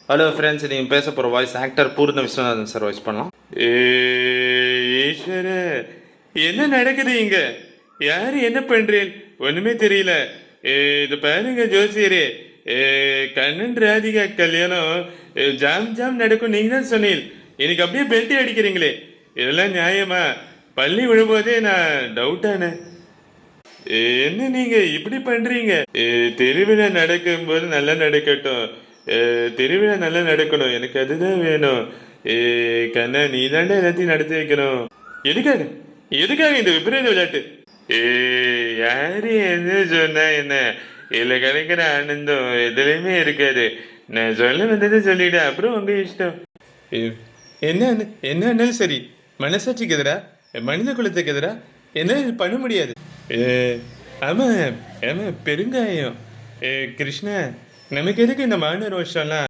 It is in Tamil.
ஹலோ ஃப்ரெண்ட்ஸ், நீங்கள் பேச போகிற வாய்ஸ் ஆக்டர் பூர்ண விஸ்வநாதன் சார் வாய்ஸ் பண்ணலாம். ஈஸ்வர, என்ன நடக்குது இங்க? யாரு என்ன பண்றேன் ஒண்ணுமே தெரியல. இது பாருங்க ஜோசியரே, கண்ணன் ராதிகா கல்யாணம் ஜாம் ஜாம் நடக்கும் நீங்க தான் சொன்னீங்க. எனக்கு அப்படியே பெல்ட் அடிக்கிறீங்களே, இதெல்லாம் நியாயமா? பள்ளி விழும்போதே நான் டவுட்டானேன். என்ன நீங்க இப்படி பண்றீங்க? திருவிழா நடக்கும்போது நல்லா நடக்கட்டும். திருவிழா நல்லா நடக்கணும், எனக்கு அதுதான் வேணும். கண்ணா, நீ தாண்டா எல்லாத்தையும் நடத்தி வைக்கணும். எதுக்காக எதுக்காக இந்த விபரீத விளையாட்டு? யாரு என்ன சொன்னா என்ன? இதுல கிடைக்கிற ஆனந்தம் எதுலையுமே இருக்காது. நான் சொல்ல வந்ததை சொல்லிடு, அப்புறம் உங்க இஷ்டம். என்ன என்ன சரி, மனசாட்சிக்கு எதிரா, மனித குலத்துக்கு எதிரா என்ன பண்ண முடியாது. ஆமா ஆமா, பெருங்காயம். கிருஷ்ணா, நமக்கு எதுக்கு இந்த மான ரோஷம்லாம்?